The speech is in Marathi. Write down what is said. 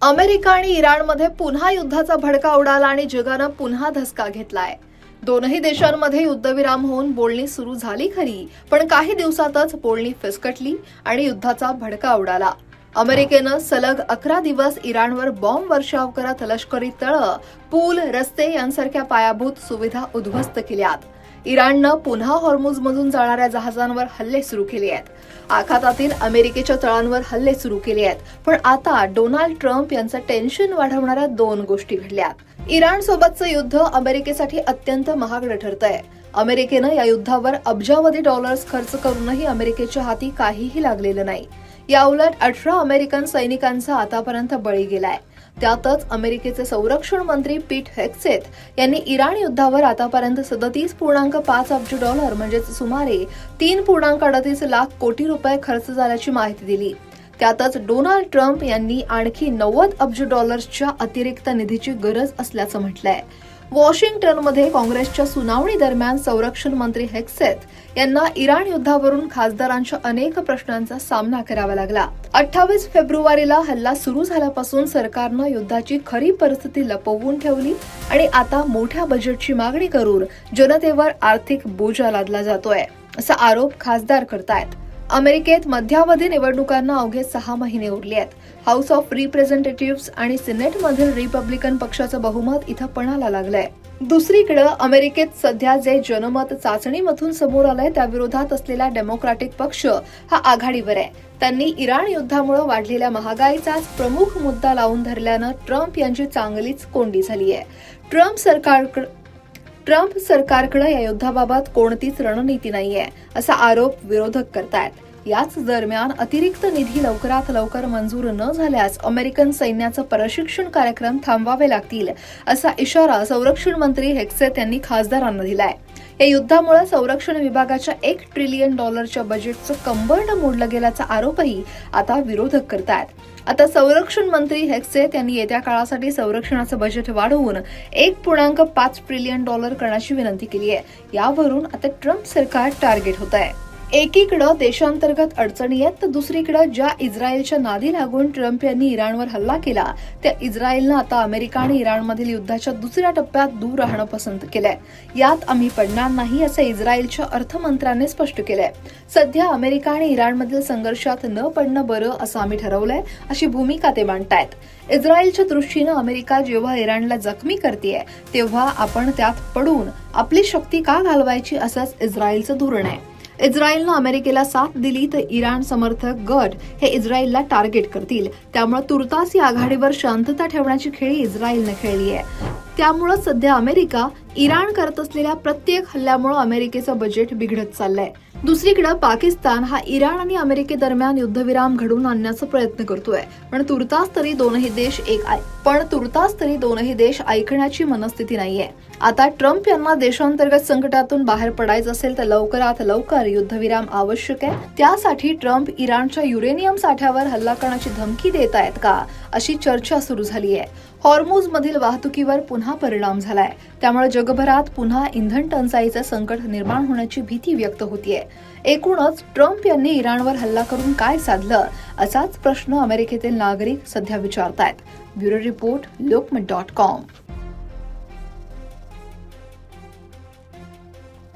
अमेरिका आणि इराणमध्ये पुन्हा युद्धाचा भडका उडाला आणि जगानं पुन्हा धसका घेतलाय. दोनही देशांमध्ये युद्धविराम होऊन बोलणी सुरू झाली खरी, पण काही दिवसातच बोलणी फिसकटली आणि युद्धाचा भडका उडाला. अमेरिकेनं सलग 11 दिवस इराणवर बॉम्ब वर्षाव करत लष्करी तळं, पूल, रस्ते यांसारख्या पायाभूत सुविधा उद्ध्वस्त केल्यात. इराणनं पुन्हा हॉर्मुझमधून जाणाऱ्या जहाजांवर हल्ले सुरू केले आहेत. आखातातील अमेरिकेच्या तळांवर हल्ले सुरू केले आहेत. पण आता डोनाल्ड ट्रम्प यांचं टेन्शन वाढवणाऱ्या दोन गोष्टी घडल्यात. इराण सोबतचं युद्ध अमेरिकेसाठी अत्यंत महागडं ठरतंय. अमेरिकेनं या युद्धावर अब्जावधी डॉलर्स खर्च करूनही अमेरिकेच्या हाती काहीही लागलेलं नाही. याउलट 18 अमेरिकन सैनिकांचा आतापर्यंत बळी गेलाय. त्यातच अमेरिकेचे संरक्षण मंत्री पीट हेक्सेथ यांनी इराण युद्धावर आतापर्यंत 37.5 अब्ज डॉलर म्हणजेच सुमारे 3.38 लाख कोटी रुपये खर्च झाल्याची माहिती दिली. त्यातच डोनाल्ड ट्रम्प यांनी आणखी 90 अब्ज डॉलर्सच्या अतिरिक्त निधीची गरज असल्याचं म्हटलंय. वॉशिंग्टनमध्ये काँग्रेसच्या सुनावणी दरम्यान संरक्षण मंत्री हेक्सेथ यांना इराण युद्धावरून खासदारांच्या अनेक प्रश्नांचा सामना करावा लागला. 28 फेब्रुवारीला हल्ला सुरू झाल्यापासून सरकारनं युद्धाची खरी परिस्थिती लपवून ठेवली आणि आता मोठ्या बजेटची मागणी करून जनतेवर आर्थिक बोजा लादला जातोय, असा आरोप खासदार करतायत. अमेरिकेत मध्यावधी निवडणुकांना अवघे 6 महिने उरले आहेत. हाऊस ऑफ रिप्रेझेंटेटिव्ह्ज आणि सिनेटमधील रिपब्लिकन पक्षाचं बहुमत इथं पणाला लागलंय. दुसरीकडे अमेरिकेत सध्या जे जनमत चाचणीमधून समोर आलंय त्याविरोधात असलेला डेमोक्रॅटिक पक्ष हा आघाडीवर आहे. त्यांनी इराण युद्धामुळे वाढलेल्या महागाईचाच प्रमुख मुद्दा लावून धरल्यानं ट्रम्प यांची चांगलीच कोंडी झाली आहे. ट्रम्प सरकारकडे या युद्धाबाबत कोणतीच रणनीती नाहीये, असा आरोप विरोधक करतायत. याच दरम्यान अतिरिक्त निधी लवकरात लवकर मंजूर न झाल्यास अमेरिकन सैन्याचं प्रशिक्षण कार्यक्रम थांबवावे लागतील, असा इशारा संरक्षण मंत्री हेक्सेथ यांनी खासदारांना दिलाय. या युद्धामुळे संरक्षण विभागाच्या $1 ट्रिलियन बजेटचं कंबरडं मोडलं गेल्याचा आरोपही आता विरोधक करतायत. आता संरक्षण मंत्री हेक्सेथ यांनी येत्या काळासाठी संरक्षणाचं बजेट वाढवून $1.5 ट्रिलियन करण्याची विनंती केली आहे. यावरून आता ट्रम्प सरकार टार्गेट होत आहे. एकीकडे देशांतर्गत अडचणी आहेत तर दुसरीकडे ज्या इस्रायलच्या नादी लागून ट्रम्प यांनी इराणवर हल्ला केला त्या इस्रायलनं आता अमेरिका आणि इराणमधील युद्धाच्या दुसऱ्या टप्प्यात दूर राहणं पसंत केलंय. यात आम्ही पडणार नाही, असं इस्रायलच्या अर्थमंत्र्यांनी स्पष्ट केलंय. सध्या अमेरिका आणि इराणमधील संघर्षात न पडणं बरं असं आम्ही ठरवलंय, अशी भूमिका ते मांडतायत. इस्रायलच्या दृष्टीनं अमेरिका जेव्हा इराणला जखमी करतेय तेव्हा आपण त्यात पडून आपली शक्ती का घालवायची, असंच इस्रायलचं धोरण आहे. इस्रायलनं अमेरिकेला साथ दिली तर इराण समर्थक गट हे इस्रायलला टार्गेट करतील. त्यामुळे तुर्तास या आघाडीवर शांतता ठेवण्याची खेळी इस्रायलने खेळली आहे. त्यामुळे सध्या अमेरिका इराण करत असलेल्या प्रत्येक हल्ल्यामुळे अमेरिकेचं बजेट बिघडत चाललंय. दुसरीकडे पाकिस्तान हा इराण आणि अमेरिकेदरम्यान युद्धविराम घडवून आणण्याचा प्रयत्न करतोय. पण तुर्तास तरी दोनही देश ऐकण्याची मनस्थिती नाहीये. आता ट्रम्प यांना देशांतर्गत संकटातून बाहेर पडायचं असेल तर लवकरात लवकर युद्धविराम आवश्यक आहे. त्यासाठी ट्रम्प इराणच्या युरेनियम साठ्यावर हल्ला करण्याची धमकी देत आहेत का, अशी चर्चा सुरू झाली आहे. हॉर्मुझ मधील वाहतुकीवर पुन्हा परिणाम झालाय. त्यामुळे जगभरात पुन्हा इंधन टंचाईचं संकट निर्माण होण्याची भीती व्यक्त होतीये. एकूणच ट्रम्प यांनी इराणवर हल्ला करून काय साधलं, असाच प्रश्न अमेरिकेतील नागरिक सध्या विचारतायत. Bureau report, लोकमत.com.